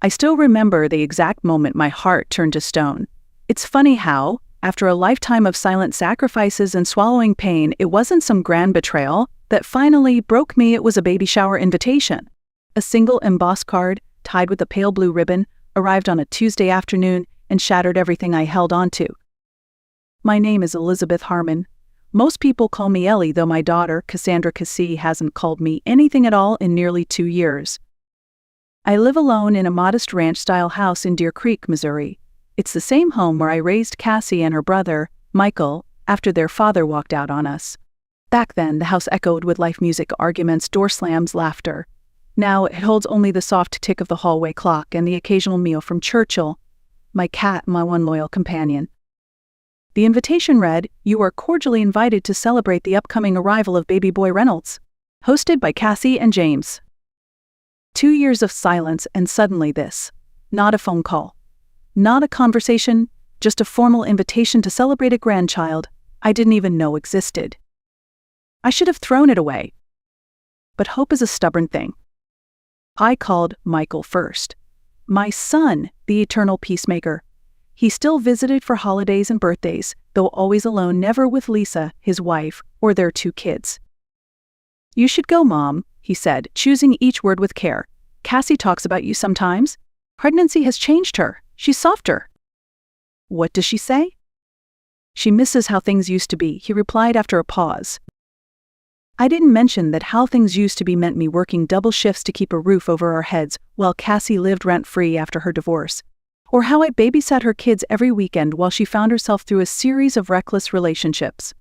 I still remember the exact moment my heart turned to stone. It's funny how, after a lifetime of silent sacrifices and swallowing pain, it wasn't some grand betrayal that finally broke me. It was a baby shower invitation. A single embossed card, tied with a pale blue ribbon, arrived on a Tuesday afternoon and shattered everything I held onto. My name is Elizabeth Harmon. Most people call me Ellie, though my daughter, Cassandra Cassie, hasn't called me anything at all in nearly 2 years. I live alone in a modest ranch-style house in Deer Creek, Missouri. It's the same home where I raised Cassie and her brother, Michael, after their father walked out on us. Back then, the house echoed with life music, arguments, door slams, laughter. Now it holds only the soft tick of the hallway clock and the occasional meow from Churchill, my cat, my one loyal companion. The invitation read, "You are cordially invited to celebrate the upcoming arrival of baby boy Reynolds." Hosted by Cassie and James. 2 years of silence, and suddenly this. Not a phone call. Not a conversation, just a formal invitation to celebrate a grandchild I didn't even know existed. I should have thrown it away. But hope is a stubborn thing. I called Michael first. My son, the eternal peacemaker. He still visited for holidays and birthdays, though always alone, never with Lisa, his wife, or their 2 kids. "You should go, Mom," he said, choosing each word with care. "Cassie talks about you sometimes. Pregnancy has changed her. She's softer." "What does she say?" "She misses how things used to be," he replied after a pause. I didn't mention that how things used to be meant me working double shifts to keep a roof over our heads while Cassie lived rent-free after her divorce, or how I babysat her kids every weekend while she found herself through a series of reckless relationships.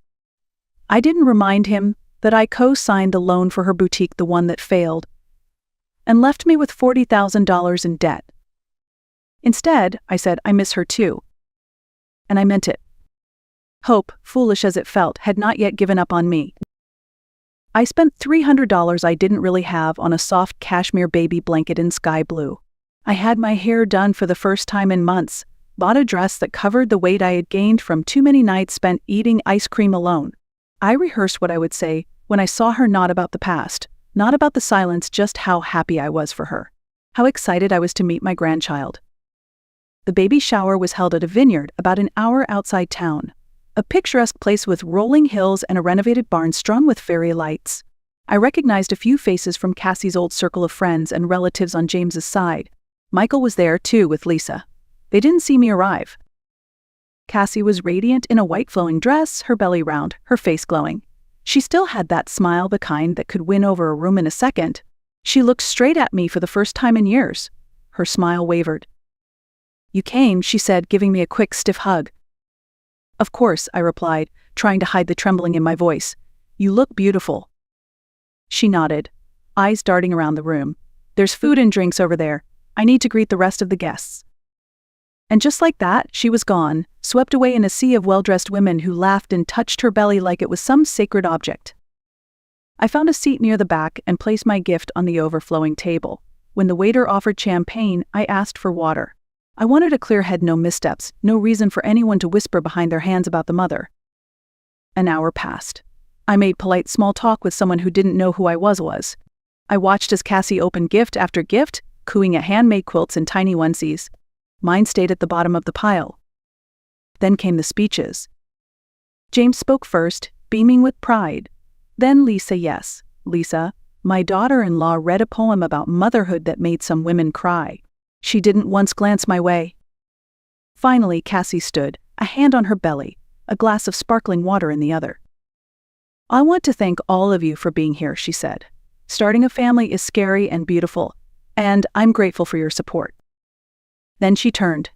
I didn't remind him that I co-signed the loan for her boutique, the one that failed, and left me with $40,000 in debt. Instead, I said, "I miss her too." And I meant it. Hope, foolish as it felt, had not yet given up on me. I spent $300 I didn't really have on a soft cashmere baby blanket in sky blue. I had my hair done for the first time in months, bought a dress that covered the weight I had gained from too many nights spent eating ice cream alone. I rehearsed what I would say when I saw her, not about the past, not about the silence, just how happy I was for her, how excited I was to meet my grandchild. The baby shower was held at a vineyard about an hour outside town, a picturesque place with rolling hills and a renovated barn strung with fairy lights. I recognized a few faces from Cassie's old circle of friends and relatives on James's side. Michael was there too with Lisa. They didn't see me arrive. Cassie was radiant in a white flowing dress, her belly round, her face glowing. She still had that smile, the kind that could win over a room in a second. She looked straight at me for the first time in years. Her smile wavered. "You came," she said, giving me a quick, stiff hug. "Of course," I replied, trying to hide the trembling in my voice. "You look beautiful." She nodded, eyes darting around the room. "There's food and drinks over there. I need to greet the rest of the guests." And just like that, she was gone, swept away in a sea of well-dressed women who laughed and touched her belly like it was some sacred object. I found a seat near the back and placed my gift on the overflowing table. When the waiter offered champagne, I asked for water. I wanted a clear head, no missteps, no reason for anyone to whisper behind their hands about the mother. An hour passed. I made polite small talk with someone who didn't know who I was. I watched as Cassie opened gift after gift, cooing at handmade quilts and tiny onesies. Mine stayed at the bottom of the pile. Then came the speeches. James spoke first, beaming with pride. Then Lisa, yes, Lisa, my daughter-in-law, read a poem about motherhood that made some women cry. She didn't once glance my way. Finally, Cassie stood, a hand on her belly, a glass of sparkling water in the other. "I want to thank all of you for being here," she said. "Starting a family is scary and beautiful, and I'm grateful for your support." Then she turned.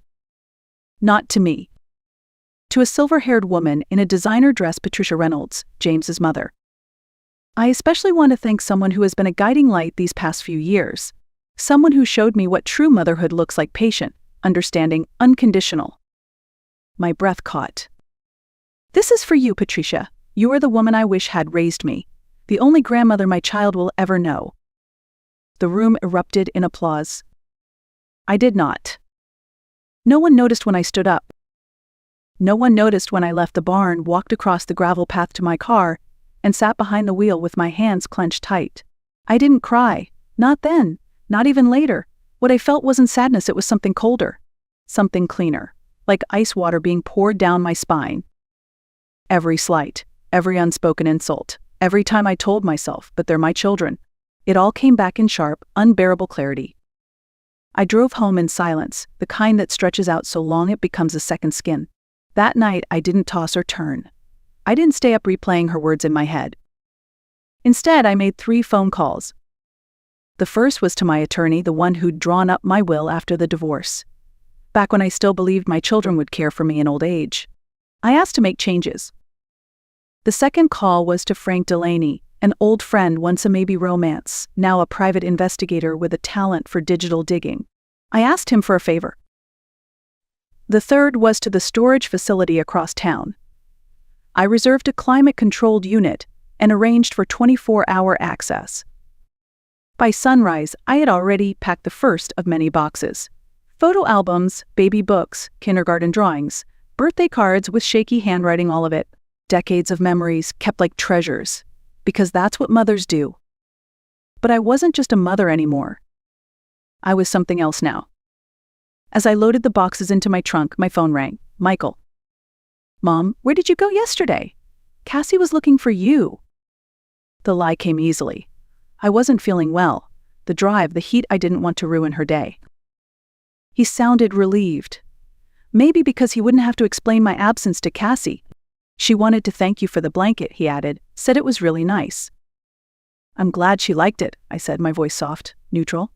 Not to me. To a silver-haired woman in a designer dress, Patricia Reynolds, James's mother. "I especially want to thank someone who has been a guiding light these past few years. Someone who showed me what true motherhood looks like: patient, understanding, unconditional." My breath caught. "This is for you, Patricia. You are the woman I wish had raised me, the only grandmother my child will ever know." The room erupted in applause. I did not. No one noticed when I stood up. No one noticed when I left the barn, walked across the gravel path to my car, and sat behind the wheel with my hands clenched tight. I didn't cry, not then, not even later, What I felt wasn't sadness, it was something colder. Something cleaner. Like ice water being poured down my spine. Every slight, every unspoken insult, every time I told myself, but they're my children, it all came back in sharp, unbearable clarity. I drove home in silence, the kind that stretches out so long it becomes a second skin. That night, I didn't toss or turn. I didn't stay up replaying her words in my head. Instead, I made 3 phone calls. The first was to my attorney, the one who'd drawn up my will after the divorce. Back when I still believed my children would care for me in old age. I asked to make changes. The second call was to Frank Delaney, an old friend, once a maybe romance, now a private investigator with a talent for digital digging. I asked him for a favor. The third was to the storage facility across town. I reserved a climate-controlled unit and arranged for 24-hour access. By sunrise, I had already packed the first of many boxes. Photo albums, baby books, kindergarten drawings, birthday cards with shaky handwriting, all of it. Decades of memories kept like treasures, because that's what mothers do. But I wasn't just a mother anymore. I was something else now. As I loaded the boxes into my trunk, my phone rang. Michael. Mom, where did you go yesterday? Cassie was looking for you. The lie came easily. I wasn't feeling well. The drive, the heat, I didn't want to ruin her day. He sounded relieved. Maybe because he wouldn't have to explain my absence to Cassie. She wanted to thank you for the blanket, he added, said it was really nice. I'm glad she liked it, I said, my voice soft, neutral.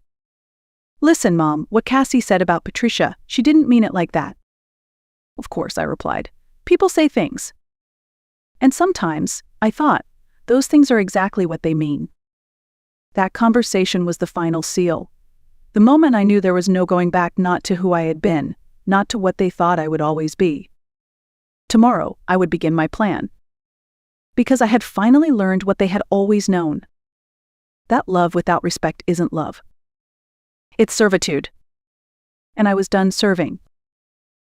Listen, Mom, what Cassie said about Patricia, she didn't mean it like that. Of course, I replied. People say things. And sometimes, I thought, those things are exactly what they mean. That conversation was the final seal. The moment I knew there was no going back, not to who I had been, not to what they thought I would always be. Tomorrow, I would begin my plan. Because I had finally learned what they had always known. That love without respect isn't love. It's servitude. And I was done serving.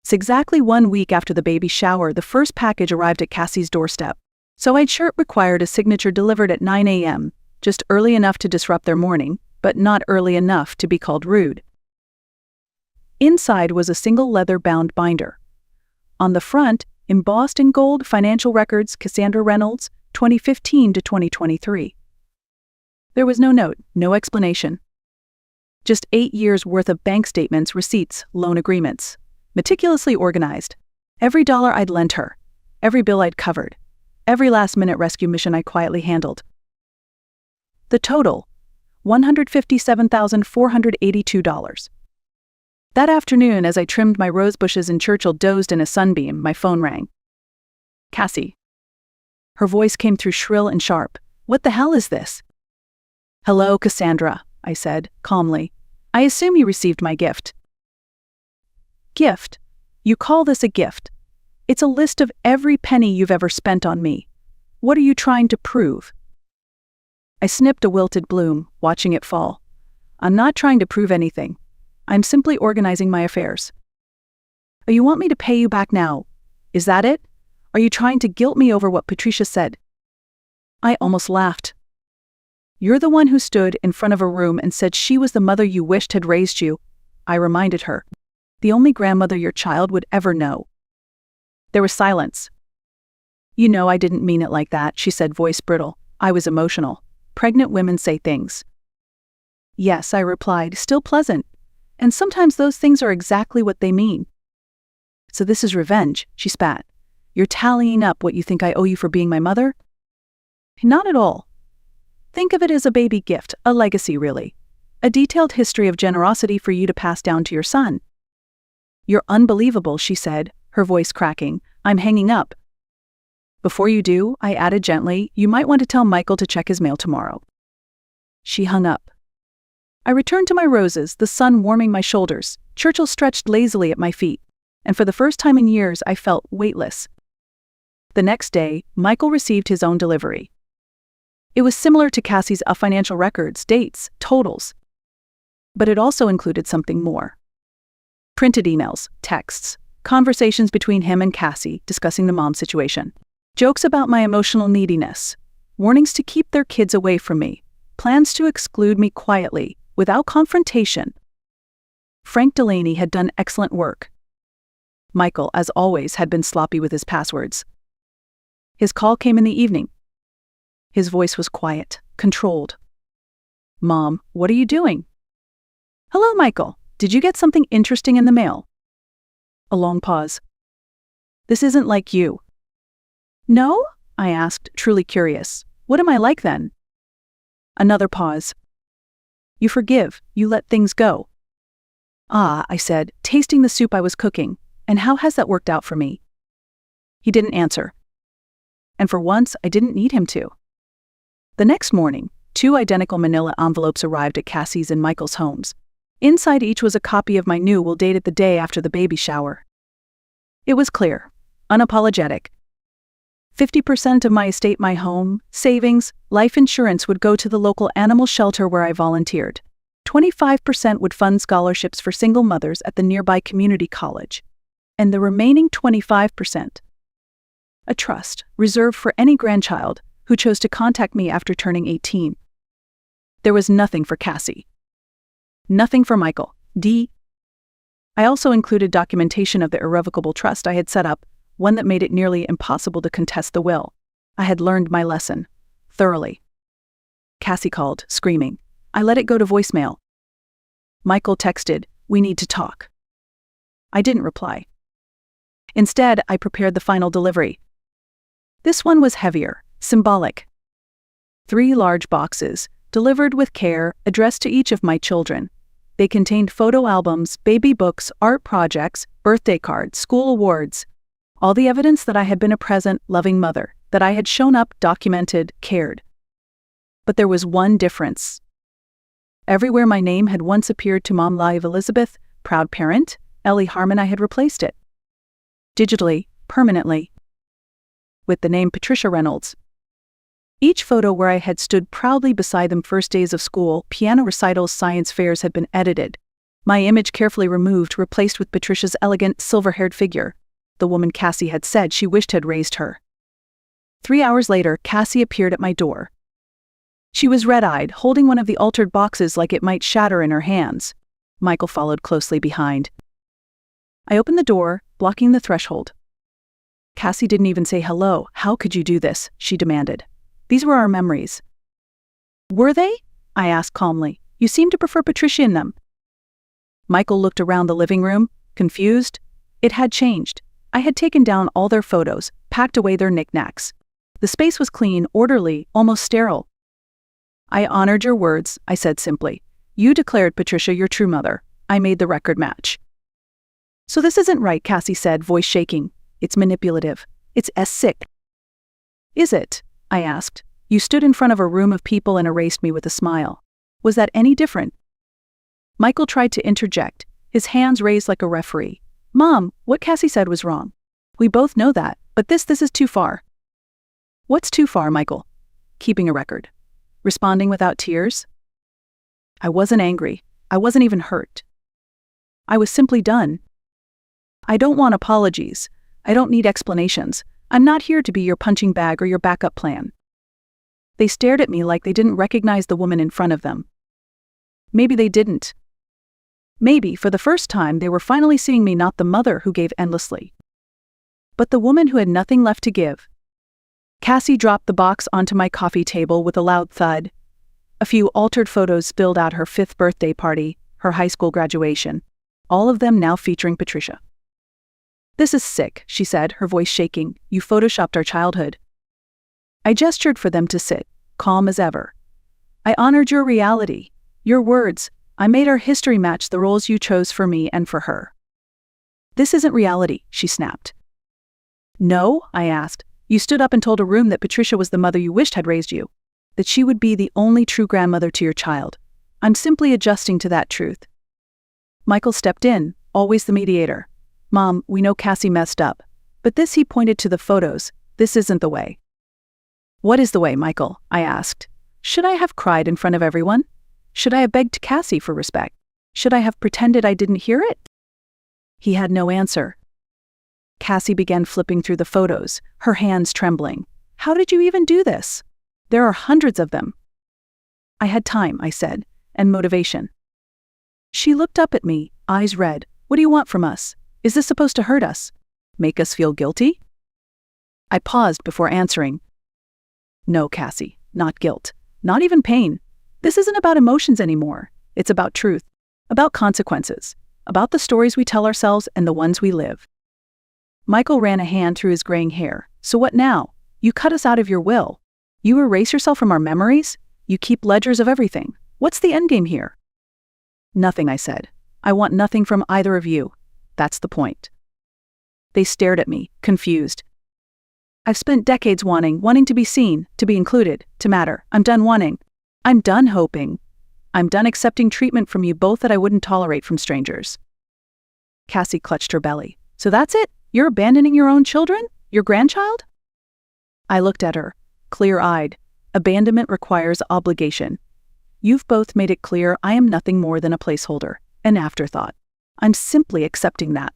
It's exactly 1 week after the baby shower, the first package arrived at Cassie's doorstep. So I'd sure it required a signature delivered at 9 a.m., just early enough to disrupt their morning, but not early enough to be called rude. Inside was a single leather-bound binder. On the front, embossed in gold, financial records, Cassandra Reynolds, 2015 to 2023. There was no note, no explanation. Just 8 years' worth of bank statements, receipts, loan agreements. Meticulously organized. Every dollar I'd lent her. Every bill I'd covered. Every last-minute rescue mission I quietly handled. The total, $157,482. That afternoon, as I trimmed my rose bushes in Churchill, dozed in a sunbeam, my phone rang. Cassie. Her voice came through shrill and sharp. What the hell is this? Hello, Cassandra, I said, calmly. I assume you received my gift. Gift? You call this a gift? It's a list of every penny you've ever spent on me. What are you trying to prove? I snipped a wilted bloom, watching it fall. I'm not trying to prove anything. I'm simply organizing my affairs. Oh, you want me to pay you back now? Is that it? Are you trying to guilt me over what Patricia said? I almost laughed. You're the one who stood in front of a room and said she was the mother you wished had raised you, I reminded her. The only grandmother your child would ever know. There was silence. You know I didn't mean it like that, she said, voice brittle. I was emotional. Pregnant women say things. Yes, I replied, still pleasant. And sometimes those things are exactly what they mean. So this is revenge, she spat. You're tallying up what you think I owe you for being my mother? Not at all. Think of it as a baby gift, a legacy really. A detailed history of generosity for you to pass down to your son. You're unbelievable, she said, her voice cracking. I'm hanging up. Before you do, I added gently, you might want to tell Michael to check his mail tomorrow. She hung up. I returned to my roses, the sun warming my shoulders. Churchill stretched lazily at my feet, and for the first time in years I felt weightless. The next day, Michael received his own delivery. It was similar to Cassie's financial records, dates, totals. But it also included something more. Printed emails, texts, conversations between him and Cassie discussing the mom situation. Jokes about my emotional neediness. Warnings to keep their kids away from me. Plans to exclude me quietly, without confrontation. Frank Delaney had done excellent work. Michael, as always, had been sloppy with his passwords. His call came in the evening. His voice was quiet, controlled. "Mom, what are you doing?" "Hello, Michael. Did you get something interesting in the mail?" A long pause. "This isn't like you." "No?" I asked, truly curious. "What am I like then?" Another pause. "You forgive, you let things go." "Ah," I said, tasting the soup I was cooking. "And how has that worked out for me?" He didn't answer. And for once, I didn't need him to. The next morning, 2 identical manila envelopes arrived at Cassie's and Michael's homes. Inside each was a copy of my new will dated the day after the baby shower. It was clear, unapologetic. 50% of my estate, my home, savings, life insurance would go to the local animal shelter where I volunteered. 25% would fund scholarships for single mothers at the nearby community college. And the remaining 25%, a trust reserved for any grandchild who chose to contact me after turning 18. There was nothing for Cassie. Nothing for Michael. I also included documentation of the irrevocable trust I had set up, one that made it nearly impossible to contest the will. I had learned my lesson. Thoroughly. Cassie called, screaming. I let it go to voicemail. Michael texted, "We need to talk." I didn't reply. Instead, I prepared the final delivery. This one was heavier, symbolic. 3 large boxes, delivered with care, addressed to each of my children. They contained photo albums, baby books, art projects, birthday cards, school awards. All the evidence that I had been a present, loving mother, that I had shown up, documented, cared. But there was one difference. Everywhere my name had once appeared to Mom Live Elizabeth, proud parent, Ellie Harmon, I had replaced it. Digitally, permanently. With the name Patricia Reynolds. Each photo where I had stood proudly beside them first days of school, piano recitals, science fairs had been edited. My image carefully removed, replaced with Patricia's elegant, silver-haired figure, the woman Cassie had said she wished had raised her. 3 hours later, Cassie appeared at my door. She was red-eyed, holding one of the altered boxes like it might shatter in her hands. Michael followed closely behind. I opened the door, blocking the threshold. Cassie didn't even say hello. "How could you do this?" she demanded. "These were our memories." "Were they?" I asked calmly. "You seem to prefer Patricia in them." Michael looked around the living room, confused. It had changed. I had taken down all their photos, packed away their knickknacks. The space was clean, orderly, almost sterile. "I honored your words," I said simply. "You declared Patricia your true mother. I made the record match." "So this isn't right," Cassie said, voice shaking. "It's manipulative. It's sick." "Is it?" I asked. "You stood in front of a room of people and erased me with a smile. Was that any different?" Michael tried to interject, his hands raised like a referee. "Mom, what Cassie said was wrong. We both know that, but this is too far." "What's too far, Michael?" "Keeping a record. Responding without tears." I wasn't angry. I wasn't even hurt. I was simply done. "I don't want apologies. I don't need explanations. I'm not here to be your punching bag or your backup plan." They stared at me like they didn't recognize the woman in front of them. Maybe they didn't. Maybe, for the first time, they were finally seeing me not the mother who gave endlessly, but the woman who had nothing left to give. Cassie dropped the box onto my coffee table with a loud thud. A few altered photos spilled out her 5th birthday party, her high school graduation, all of them now featuring Patricia. "This is sick," she said, her voice shaking. "You photoshopped our childhood." I gestured for them to sit, calm as ever. "I honored your reality, your words. I made our history match the roles you chose for me and for her." "This isn't reality," she snapped. "No?" I asked. "You stood up and told a room that Patricia was the mother you wished had raised you, that she would be the only true grandmother to your child. I'm simply adjusting to that truth." Michael stepped in, always the mediator. "Mom, we know Cassie messed up, but this," he pointed to the photos, "this isn't the way." "What is the way, Michael?" I asked. Should I have cried in front of everyone? Should I have begged Cassie for respect? Should I have pretended I didn't hear it? He had no answer. Cassie began flipping through the photos, her hands trembling. "How did you even do this? There are hundreds of them." "I had time," I said, "and motivation." She looked up at me, eyes red. What do you want from us? Is this supposed to hurt us? Make us feel guilty? I paused before answering. No, Cassie, not guilt. Not even pain. This isn't about emotions anymore. It's about truth. About consequences. About the stories we tell ourselves and the ones we live. Michael ran a hand through his graying hair. So what now? You cut us out of your will. You erase yourself from our memories? You keep ledgers of everything. What's the endgame here? Nothing, I said. I want nothing from either of you. That's the point. They stared at me, confused. I've spent decades wanting to be seen, to be included, to matter. I'm done wanting. I'm done hoping. I'm done accepting treatment from you both that I wouldn't tolerate from strangers. Cassie clutched her belly. So that's it? You're abandoning your own children? Your grandchild? I looked at her, clear-eyed. Abandonment requires obligation. You've both made it clear I am nothing more than a placeholder, an afterthought. I'm simply accepting that.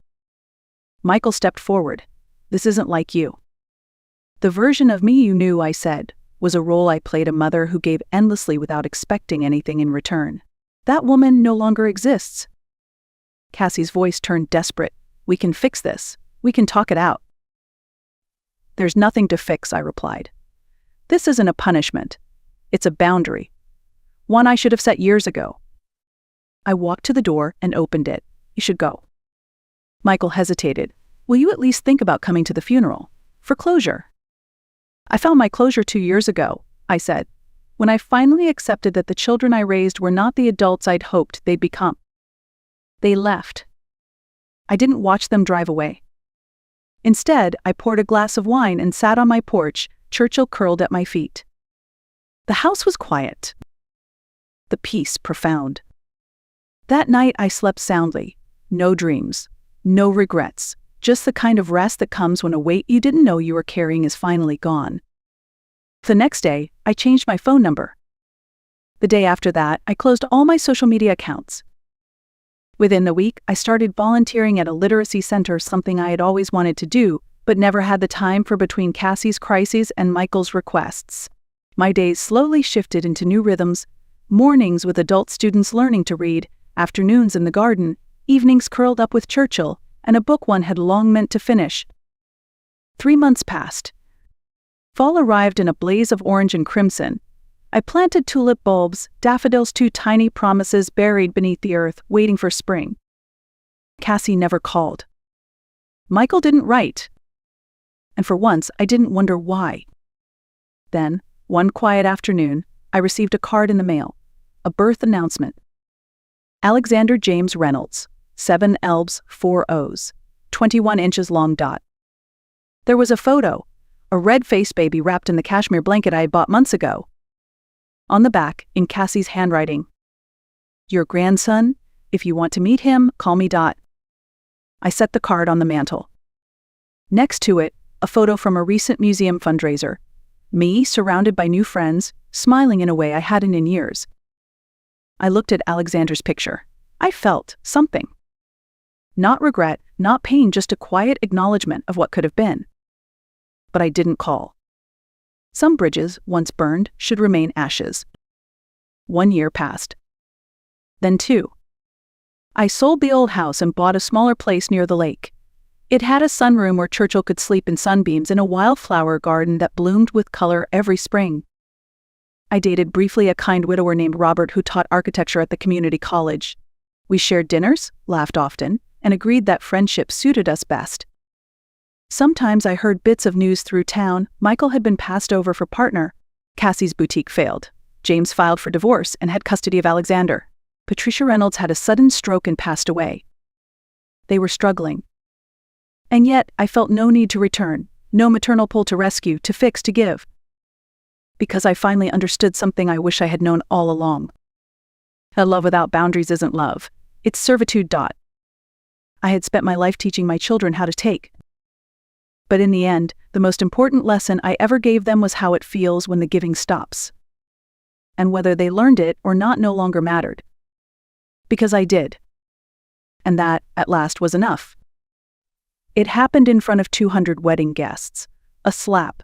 Michael stepped forward. This isn't like you. The version of me you knew, I said, was a role I played, a mother who gave endlessly without expecting anything in return. That woman no longer exists. Cassie's voice turned desperate. We can fix this. We can talk it out. There's nothing to fix, I replied. This isn't a punishment. It's a boundary. One I should have set years ago. I walked to the door and opened it. You should go. Michael hesitated. Will you at least think about coming to the funeral? For closure. I found my closure 2 years ago, I said, when I finally accepted that the children I raised were not the adults I'd hoped they'd become. They left. I didn't watch them drive away. Instead, I poured a glass of wine and sat on my porch, Churchill curled at my feet. The house was quiet. The peace profound. That night I slept soundly. No dreams. No regrets. Just the kind of rest that comes when a weight you didn't know you were carrying is finally gone. The next day, I changed my phone number. The day after that, I closed all my social media accounts. Within the week, I started volunteering at a literacy center, something I had always wanted to do, but never had the time for between Cassie's crises and Michael's requests. My days slowly shifted into new rhythms, mornings with adult students learning to read, afternoons in the garden, evenings curled up with Churchill, and a book one had long meant to finish. 3 months passed. Fall arrived in a blaze of orange and crimson. I planted tulip bulbs, daffodils, 2 tiny promises buried beneath the earth, waiting for spring. Cassie never called. Michael didn't write. And for once, I didn't wonder why. Then, one quiet afternoon, I received a card in the mail. A birth announcement. Alexander James Reynolds, 7 L's, 4 O's, 21 inches long. There was a photo, a red-faced baby wrapped in the cashmere blanket I had bought months ago. On the back, in Cassie's handwriting, your grandson, if you want to meet him, call me. I set the card on the mantel. Next to it, a photo from a recent museum fundraiser. Me, surrounded by new friends, smiling in a way I hadn't in years. I looked at Alexander's picture. I felt something. Not regret, not pain, just a quiet acknowledgement of what could have been. But I didn't call. Some bridges, once burned, should remain ashes. 1 year passed. Then 2. I sold the old house and bought a smaller place near the lake. It had a sunroom where Churchill could sleep in sunbeams in a wildflower garden that bloomed with color every spring. I dated briefly a kind widower named Robert who taught architecture at the community college. We shared dinners, laughed often, and agreed that friendship suited us best. Sometimes I heard bits of news through town. Michael had been passed over for partner. Cassie's boutique failed. James filed for divorce and had custody of Alexander. Patricia Reynolds had a sudden stroke and passed away. They were struggling. And yet, I felt no need to return, no maternal pull to rescue, to fix, to give. Because I finally understood something I wish I had known all along. A love without boundaries isn't love. It's servitude. I had spent my life teaching my children how to take. But in the end, the most important lesson I ever gave them was how it feels when the giving stops. And whether they learned it or not no longer mattered. Because I did. And that, at last, was enough. It happened in front of 200 wedding guests. A slap.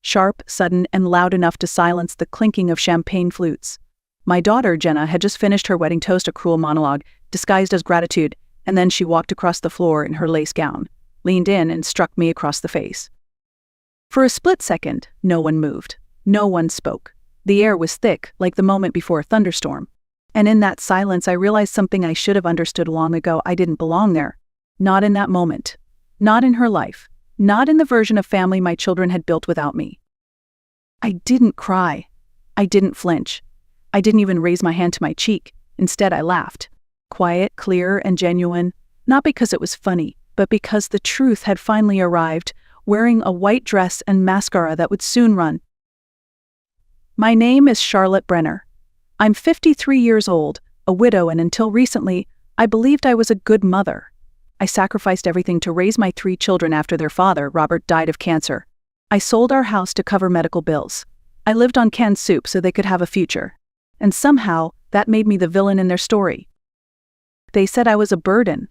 Sharp, sudden, and loud enough to silence the clinking of champagne flutes. My daughter, Jenna, had just finished her wedding toast, a cruel monologue. disguised as gratitude, and then she walked across the floor in her lace gown, leaned in and struck me across the face. For a split second, no one moved. No one spoke. The air was thick, like the moment before a thunderstorm. And in that silence, I realized something I should have understood long ago. I didn't belong there. Not in that moment. Not in her life. Not in the version of family my children had built without me. I didn't cry. I didn't flinch. I didn't even raise my hand to my cheek. Instead, I laughed. Quiet, clear, and genuine. Not because it was funny, but because the truth had finally arrived, wearing a white dress and mascara that would soon run. My name is Charlotte Brenner. I'm 53 years old, a widow, and until recently, I believed I was a good mother. I sacrificed everything to raise my 3 children after their father, Robert, died of cancer. I sold our house to cover medical bills. I lived on canned soup so they could have a future. And somehow, that made me the villain in their story. They said I was a burden,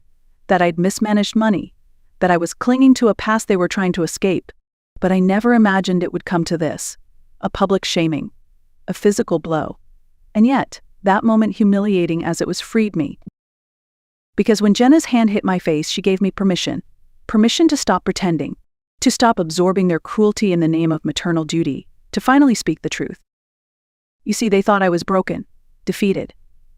that I'd mismanaged money, that I was clinging to a past they were trying to escape. But I never imagined it would come to this. A public shaming. A physical blow. And yet, that moment, humiliating as it was, freed me. Because when Jenna's hand hit my face, she gave me permission. Permission to stop pretending. To stop absorbing their cruelty in the name of maternal duty. To finally speak the truth. You see, they thought I was broken, defeated,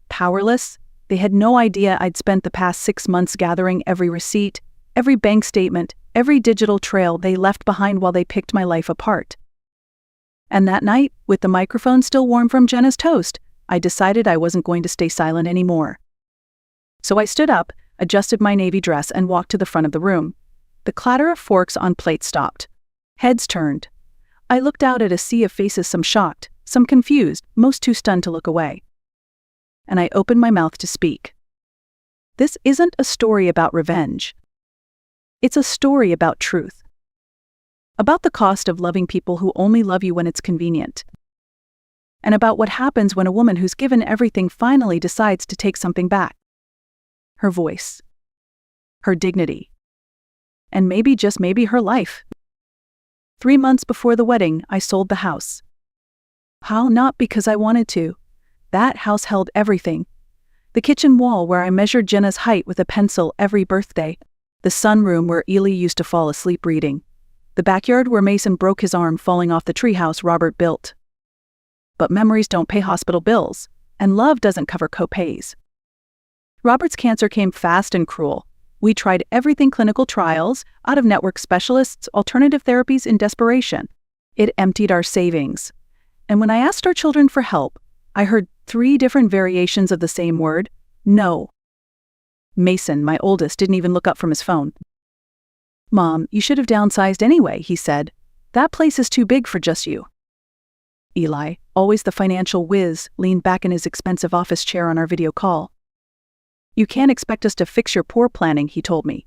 powerless. They had no idea I'd spent the past 6 months gathering every receipt, every bank statement, every digital trail they left behind while they picked my life apart. And that night, with the microphone still warm from Jenna's toast, I decided I wasn't going to stay silent anymore. So I stood up, adjusted my navy dress, and walked to the front of the room. The clatter of forks on plates stopped. Heads turned. I looked out at a sea of faces, some shocked, some confused, most too stunned to look away. And I opened my mouth to speak. This isn't a story about revenge. It's a story about truth. About the cost of loving people who only love you when it's convenient. And about what happens when a woman who's given everything finally decides to take something back. Her voice. Her dignity. And maybe, just maybe, her life. 3 months before the wedding, I sold the house. How? Not because I wanted to. That house held everything. The kitchen wall where I measured Jenna's height with a pencil every birthday. The sunroom where Ely used to fall asleep reading. The backyard where Mason broke his arm falling off the treehouse Robert built. But memories don't pay hospital bills, and love doesn't cover co-pays. Robert's cancer came fast and cruel. We tried everything: clinical trials, out-of-network specialists, alternative therapies, in desperation. It emptied our savings. And when I asked our children for help, I heard 3 different variations of the same word: no. Mason, my oldest, didn't even look up from his phone. "Mom, you should have downsized anyway," he said. "That place is too big for just you." Eli, always the financial whiz, leaned back in his expensive office chair on our video call. "You can't expect us to fix your poor planning," he told me.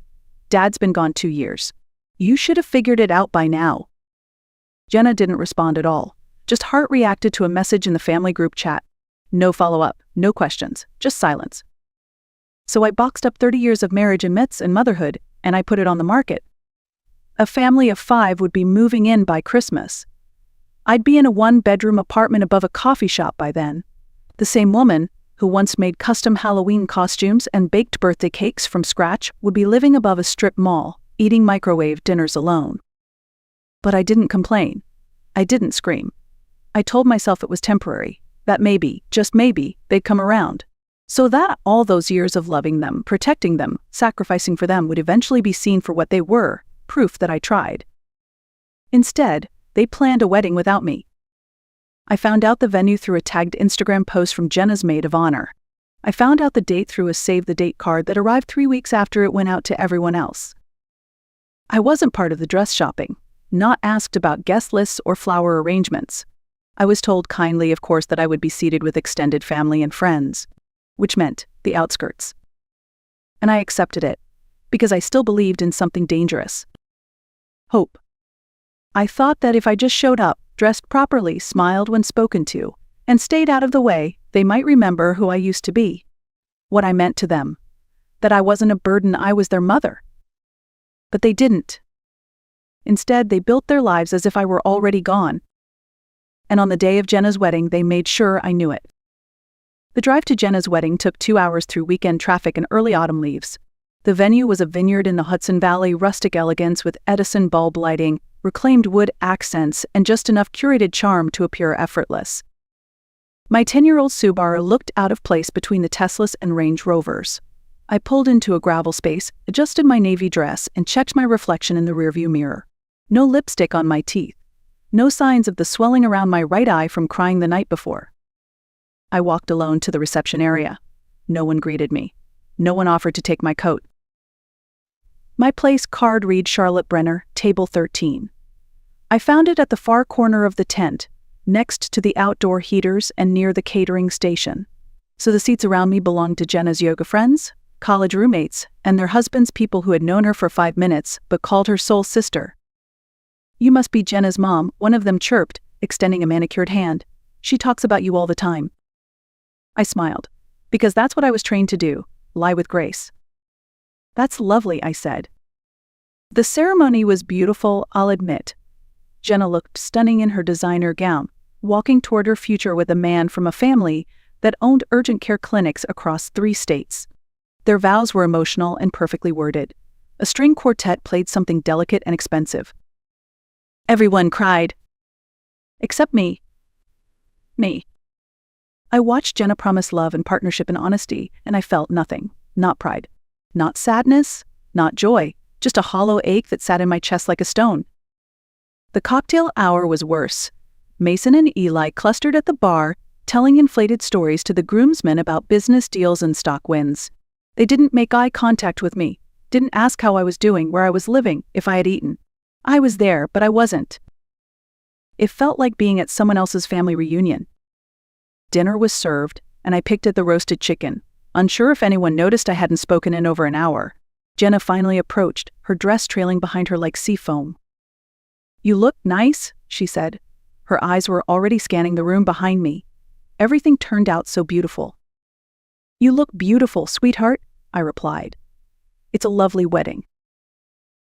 "Dad's been gone 2 years. You should have figured it out by now." Jenna didn't respond at all, just heart reacted to a message in the family group chat. No follow-up, no questions, just silence. So I boxed up 30 years of marriage and myths and motherhood, and I put it on the market. A family of 5 would be moving in by Christmas. I'd be in a 1-bedroom apartment above a coffee shop by then. The same woman, who once made custom Halloween costumes and baked birthday cakes from scratch, would be living above a strip mall, eating microwave dinners alone. But I didn't complain. I didn't scream. I told myself it was temporary, that maybe, just maybe, they'd come around. So that all those years of loving them, protecting them, sacrificing for them would eventually be seen for what they were, proof that I tried. Instead, they planned a wedding without me. I found out the venue through a tagged Instagram post from Jenna's maid of honor. I found out the date through a save-the-date card that arrived 3 weeks after it went out to everyone else. I wasn't part of the dress shopping, not asked about guest lists or flower arrangements. I was told kindly, of course, that I would be seated with extended family and friends, which meant the outskirts. And I accepted it, because I still believed in something dangerous. Hope. I thought that if I just showed up, dressed properly, smiled when spoken to, and stayed out of the way, they might remember who I used to be. What I meant to them. That I wasn't a burden, I was their mother. But they didn't. Instead, they built their lives as if I were already gone. And on the day of Jenna's wedding, they made sure I knew it. The drive to Jenna's wedding took 2 hours through weekend traffic and early autumn leaves. The venue was a vineyard in the Hudson Valley, rustic elegance with Edison bulb lighting, reclaimed wood accents, and just enough curated charm to appear effortless. My 10-year-old Subaru looked out of place between the Teslas and Range Rovers. I pulled into a gravel space, adjusted my navy dress, and checked my reflection in the rearview mirror. No lipstick on my teeth. No signs of the swelling around my right eye from crying the night before. I walked alone to the reception area. No one greeted me. No one offered to take my coat. My place card read Charlotte Brenner, table 13. I found it at the far corner of the tent, next to the outdoor heaters and near the catering station. So the seats around me belonged to Jenna's yoga friends, college roommates, and their husbands, people who had known her for 5 minutes but called her soul sister. "You must be Jenna's mom," one of them chirped, extending a manicured hand. "She talks about you all the time." I smiled, because that's what I was trained to do, lie with grace. "That's lovely," I said. The ceremony was beautiful, I'll admit. Jenna looked stunning in her designer gown, walking toward her future with a man from a family that owned urgent care clinics across 3 states. Their vows were emotional and perfectly worded. A string quartet played something delicate and expensive. Everyone cried. Except me. Me. I watched Jenna promise love and partnership and honesty, and I felt nothing. Not pride. Not sadness. Not joy. Just a hollow ache that sat in my chest like a stone. The cocktail hour was worse. Mason and Eli clustered at the bar, telling inflated stories to the groomsmen about business deals and stock wins. They didn't make eye contact with me, didn't ask how I was doing, where I was living, if I had eaten. I was there, but I wasn't. It felt like being at someone else's family reunion. Dinner was served, and I picked at the roasted chicken, unsure if anyone noticed I hadn't spoken in over an hour. Jenna finally approached, her dress trailing behind her like sea foam. "You look nice," she said. Her eyes were already scanning the room behind me. Everything turned out so beautiful. "You look beautiful, sweetheart," I replied. "It's a lovely wedding."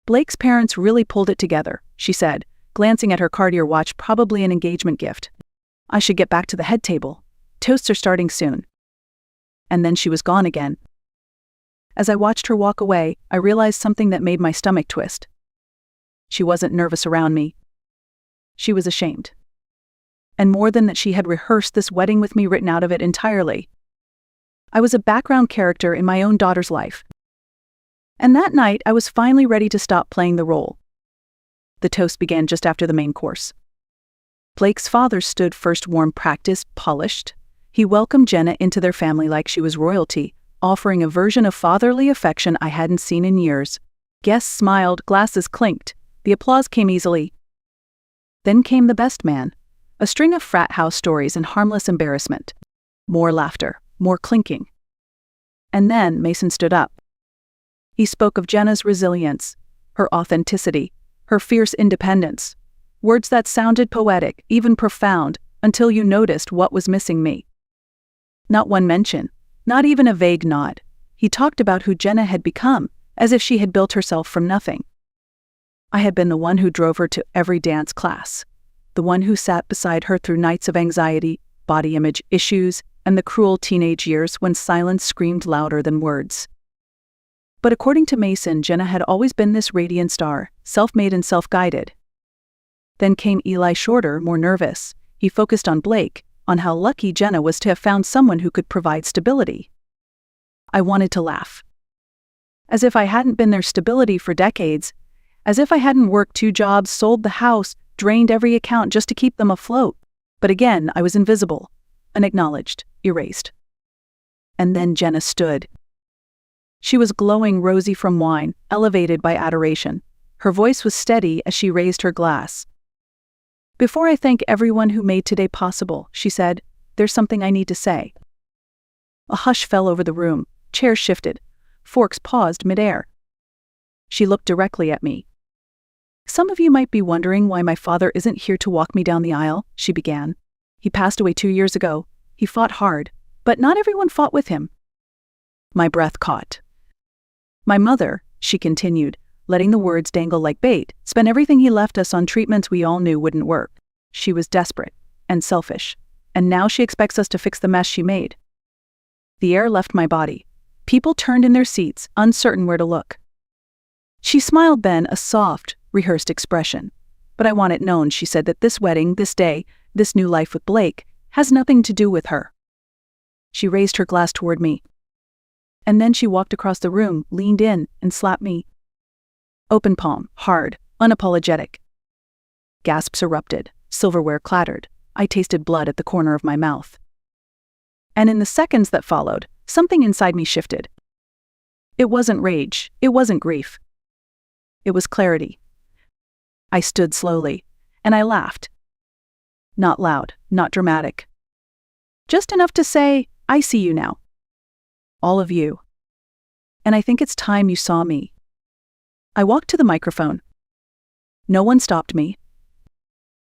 "Blake's parents really pulled it together," she said, glancing at her Cartier watch, "probably an engagement gift. I should get back to the head table. Toasts are starting soon." And then she was gone again. As I watched her walk away, I realized something that made my stomach twist. She wasn't nervous around me. She was ashamed. And more than that, she had rehearsed this wedding with me, written out of it entirely. I was a background character in my own daughter's life. And that night, I was finally ready to stop playing the role. The toast began just after the main course. Blake's father stood first, warm, practiced, polished. He welcomed Jenna into their family like she was royalty, offering a version of fatherly affection I hadn't seen in years. Guests smiled, glasses clinked. The applause came easily. Then came the best man. A string of frat house stories and harmless embarrassment. More laughter, more clinking. And then Mason stood up. He spoke of Jenna's resilience, her authenticity, her fierce independence. Words that sounded poetic, even profound, until you noticed what was missing me. Not one mention, not even a vague nod. He talked about who Jenna had become, as if she had built herself from nothing. I had been the one who drove her to every dance class, the one who sat beside her through nights of anxiety, body image issues, and the cruel teenage years when silence screamed louder than words. But according to Mason, Jenna had always been this radiant star, self-made and self-guided. Then came Eli, shorter, more nervous. He focused on Blake, on how lucky Jenna was to have found someone who could provide stability. I wanted to laugh. As if I hadn't been their stability for decades, as if I hadn't worked 2 jobs, sold the house, drained every account just to keep them afloat. But again, I was invisible, unacknowledged, erased. And then Jenna stood. She was glowing rosy from wine, elevated by adoration. Her voice was steady as she raised her glass. "Before I thank everyone who made today possible," she said, "there's something I need to say." A hush fell over the room. Chairs shifted. Forks paused midair. She looked directly at me. "Some of you might be wondering why my father isn't here to walk me down the aisle," she began. "He passed away 2 years ago. He fought hard, but not everyone fought with him." My breath caught. "My mother," she continued, letting the words dangle like bait, "spent everything he left us on treatments we all knew wouldn't work. She was desperate and selfish, and now she expects us to fix the mess she made." The air left my body. People turned in their seats, uncertain where to look. She smiled then, a soft, rehearsed expression. But I want it known, she said, that this wedding, this day, this new life with Blake, has nothing to do with her. She raised her glass toward me. And then she walked across the room, leaned in, and slapped me. Open palm, hard, unapologetic. Gasps erupted, silverware clattered. I tasted blood at the corner of my mouth. And in the seconds that followed, something inside me shifted. It wasn't rage, it wasn't grief. It was clarity. I stood slowly, and I laughed. Not loud, not dramatic. Just enough to say, I see you now. All of you. And I think it's time you saw me. I walked to the microphone. No one stopped me.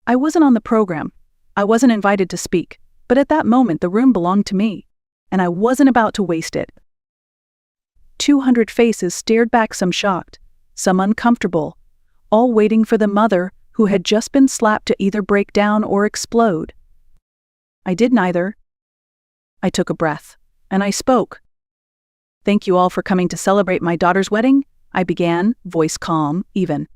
I wasn't on the program. I wasn't invited to speak, but at that moment the room belonged to me, and I wasn't about to waste it. 200 faces stared back, some shocked, some uncomfortable, all waiting for the mother who had just been slapped to either break down or explode. I did neither. I took a breath, and I spoke. Thank you all for coming to celebrate my daughter's wedding, I began, voice calm, even.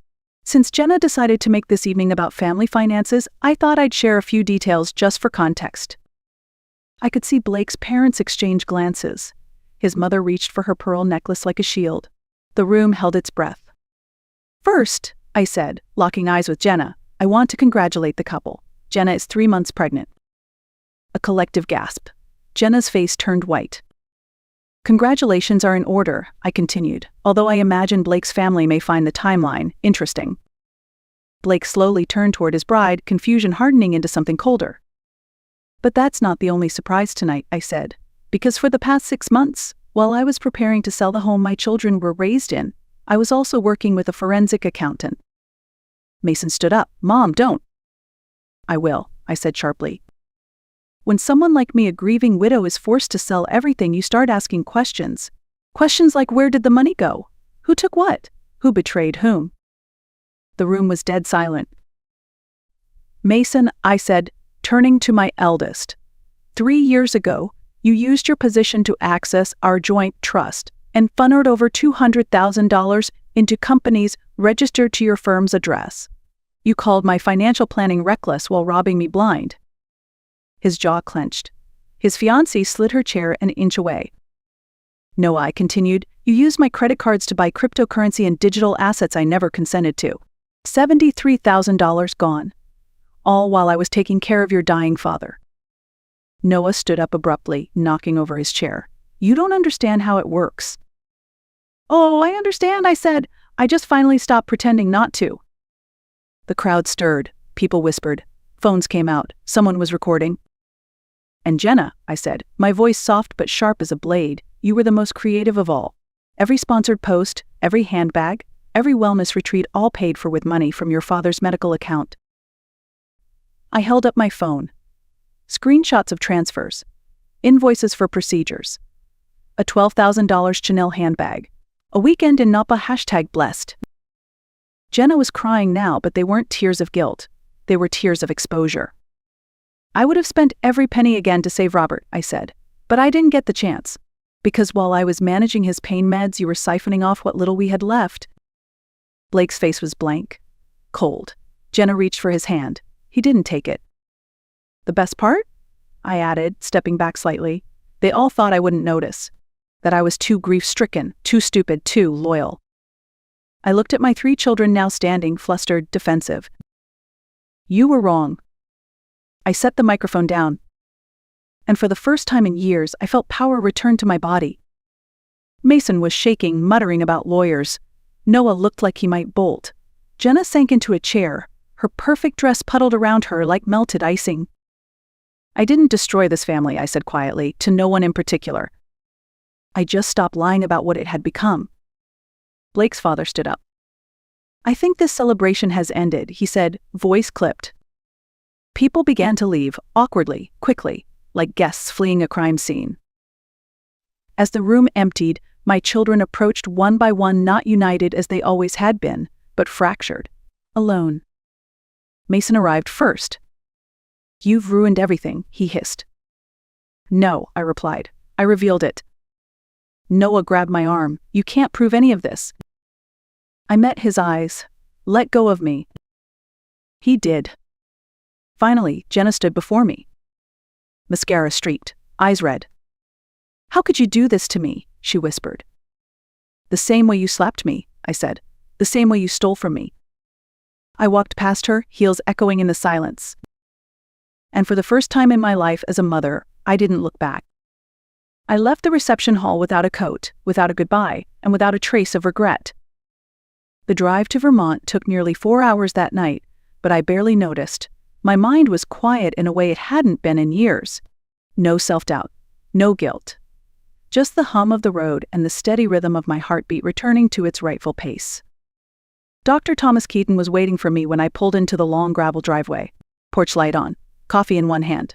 Since Jenna decided to make this evening about family finances, I thought I'd share a few details just for context. I could see Blake's parents exchange glances. His mother reached for her pearl necklace like a shield. The room held its breath. First, I said, locking eyes with Jenna, I want to congratulate the couple. Jenna is 3 months pregnant. A collective gasp. Jenna's face turned white. Congratulations are in order, I continued, although I imagine Blake's family may find the timeline interesting. Blake slowly turned toward his bride, confusion hardening into something colder. But that's not the only surprise tonight, I said, because for the past 6 months, while I was preparing to sell the home my children were raised in, I was also working with a forensic accountant. Mason stood up. Mom, don't. I will, I said sharply. When someone like me, a grieving widow, is forced to sell everything, you start asking questions. Questions like, where did the money go? Who took what? Who betrayed whom? The room was dead silent. Mason, I said, turning to my eldest. 3 years ago, you used your position to access our joint trust and funneled over $200,000 into companies registered to your firm's address. You called my financial planning reckless while robbing me blind. His jaw clenched. His fiancée slid her chair an inch away. No, I continued, you used my credit cards to buy cryptocurrency and digital assets I never consented to. $73,000 gone. All while I was taking care of your dying father. Noah stood up abruptly, knocking over his chair. You don't understand how it works. Oh, I understand, I said. I just finally stopped pretending not to. The crowd stirred. People whispered. Phones came out. Someone was recording. And Jenna, I said, my voice soft but sharp as a blade, you were the most creative of all. Every sponsored post, every handbag, every wellness retreat, all paid for with money from your father's medical account. I held up my phone. Screenshots of transfers. Invoices for procedures. A $12,000 Chanel handbag. A weekend in Napa #blessed. Jenna was crying now, but they weren't tears of guilt. They were tears of exposure. I would have spent every penny again to save Robert, I said. But I didn't get the chance. Because while I was managing his pain meds, you were siphoning off what little we had left. Blake's face was blank. Cold. Jenna reached for his hand. He didn't take it. The best part? I added, stepping back slightly. They all thought I wouldn't notice. That I was too grief-stricken, too stupid, too loyal. I looked at my 3 children now standing, flustered, defensive. You were wrong. I set the microphone down. And for the first time in years, I felt power return to my body. Mason was shaking, muttering about lawyers. Noah looked like he might bolt. Jenna sank into a chair. Her perfect dress puddled around her like melted icing. I didn't destroy this family, I said quietly, to no one in particular. I just stopped lying about what it had become. Blake's father stood up. I think this celebration has ended, he said, voice clipped. People began to leave, awkwardly, quickly, like guests fleeing a crime scene. As the room emptied, my children approached one by one, not united as they always had been, but fractured, alone. Mason arrived first. You've ruined everything, he hissed. No, I replied. I revealed it. Noah grabbed my arm. You can't prove any of this. I met his eyes. Let go of me. He did. Finally, Jenna stood before me. Mascara streaked, eyes red. How could you do this to me? She whispered. The same way you slapped me, I said. The same way you stole from me. I walked past her, heels echoing in the silence. And for the first time in my life as a mother, I didn't look back. I left the reception hall without a coat, without a goodbye, and without a trace of regret. The drive to Vermont took nearly 4 hours that night, but I barely noticed. My mind was quiet in a way it hadn't been in years. No self-doubt, no guilt. Just the hum of the road and the steady rhythm of my heartbeat returning to its rightful pace. Dr. Thomas Keaton was waiting for me when I pulled into the long gravel driveway, porch light on, coffee in one hand,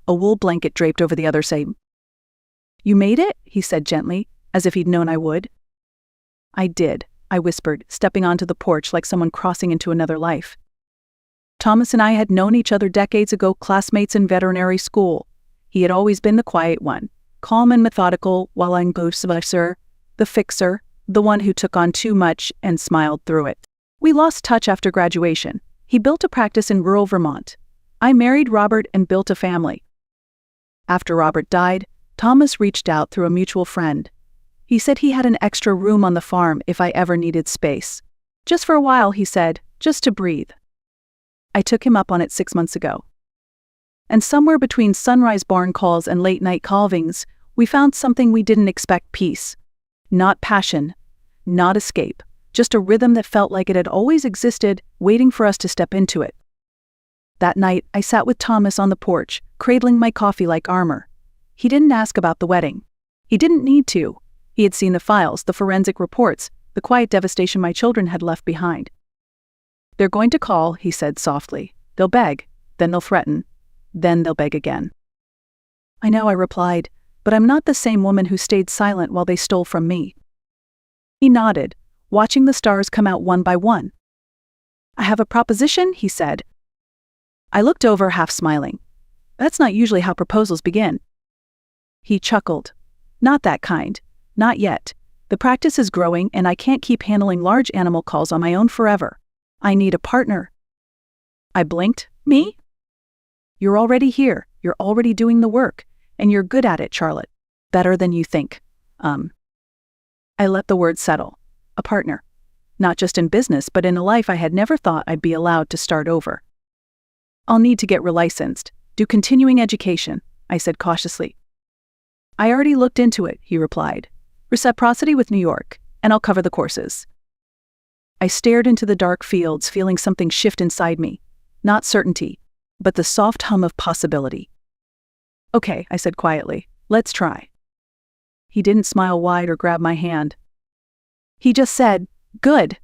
a wool blanket draped over the other side. You made it? He said gently, as if he'd known I would. I did, I whispered, stepping onto the porch like someone crossing into another life. Thomas and I had known each other decades ago, classmates in veterinary school. He had always been the quiet one, calm and methodical, while I'm the fixer, the one who took on too much and smiled through it. We lost touch after graduation. He built a practice in rural Vermont. I married Robert and built a family. After Robert died, Thomas reached out through a mutual friend. He said he had an extra room on the farm if I ever needed space. Just for a while, he said, just to breathe. I took him up on it 6 months ago. And somewhere between sunrise barn calls and late-night calvings, we found something we didn't expect: peace. Not passion, not escape, just a rhythm that felt like it had always existed, waiting for us to step into it. That night, I sat with Thomas on the porch, cradling my coffee like armor. He didn't ask about the wedding. He didn't need to. He had seen the files, the forensic reports, the quiet devastation my children had left behind. They're going to call, he said softly. They'll beg, then they'll threaten, then they'll beg again. I know, I replied, but I'm not the same woman who stayed silent while they stole from me. He nodded, watching the stars come out one by one. I have a proposition, he said. I looked over, half smiling. That's not usually how proposals begin. He chuckled. Not that kind. Not yet. The practice is growing and I can't keep handling large animal calls on my own forever. I need a partner. I blinked. Me? You're already here. You're already doing the work. And you're good at it, Charlotte. Better than you think. I let the word settle. A partner. Not just in business, but in a life I had never thought I'd be allowed to start over. I'll need to get relicensed, do continuing education, I said cautiously. I already looked into it, he replied. Reciprocity with New York, and I'll cover the courses. I stared into the dark fields, feeling something shift inside me. Not certainty, but the soft hum of possibility. Okay, I said quietly, let's try. He didn't smile wide or grab my hand. He just said, good.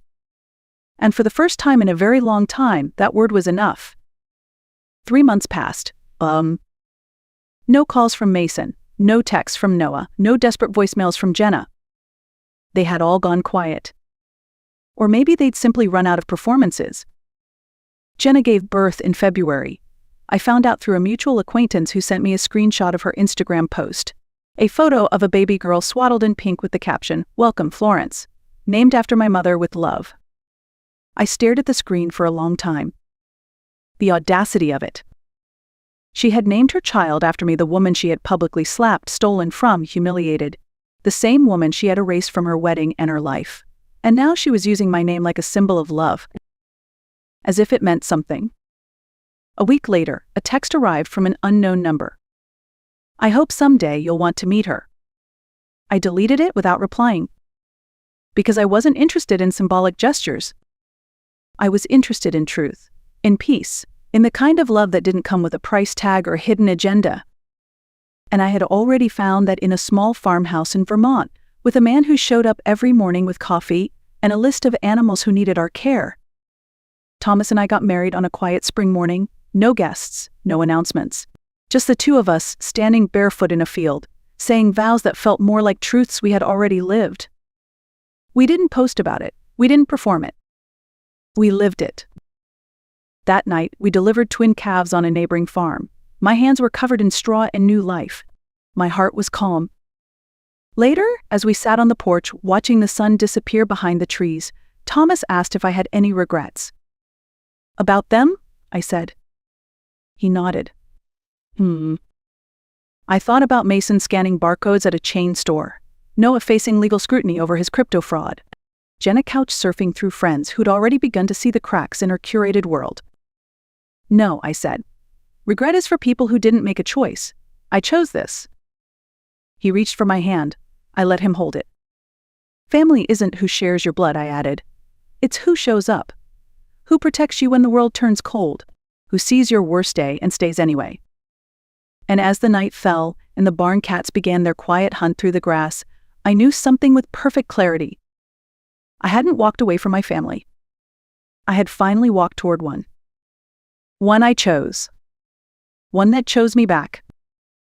And for the first time in a very long time, that word was enough. 3 months passed. No calls from Mason, no texts from Noah, no desperate voicemails from Jenna. They had all gone quiet. Or maybe they'd simply run out of performances. Jenna gave birth in February. I found out through a mutual acquaintance who sent me a screenshot of her Instagram post. A photo of a baby girl swaddled in pink with the caption, "Welcome, Florence," named after my mother with love. I stared at the screen for a long time. The audacity of it. She had named her child after me, the woman she had publicly slapped, stolen from, humiliated. The same woman she had erased from her wedding and her life. And now she was using my name like a symbol of love. As if it meant something. A week later, a text arrived from an unknown number. I hope someday you'll want to meet her. I deleted it without replying. Because I wasn't interested in symbolic gestures. I was interested in truth, in peace, in the kind of love that didn't come with a price tag or hidden agenda. And I had already found that in a small farmhouse in Vermont, with a man who showed up every morning with coffee and a list of animals who needed our care. Thomas and I got married on a quiet spring morning, no guests, no announcements. Just the two of us standing barefoot in a field, saying vows that felt more like truths we had already lived. We didn't post about it. We didn't perform it. We lived it. That night, we delivered twin calves on a neighboring farm. My hands were covered in straw and new life. My heart was calm, Later, as we sat on the porch watching the sun disappear behind the trees, Thomas asked if I had any regrets. About them? I said. He nodded. I thought about Mason scanning barcodes at a chain store, Noah facing legal scrutiny over his crypto fraud, Jenna couch surfing through friends who'd already begun to see the cracks in her curated world. No, I said. Regret is for people who didn't make a choice. I chose this. He reached for my hand. I let him hold it. Family isn't who shares your blood, I added. It's who shows up. Who protects you when the world turns cold. Who sees your worst day and stays anyway. And as the night fell and the barn cats began their quiet hunt through the grass, I knew something with perfect clarity. I hadn't walked away from my family. I had finally walked toward one. One I chose. One that chose me back.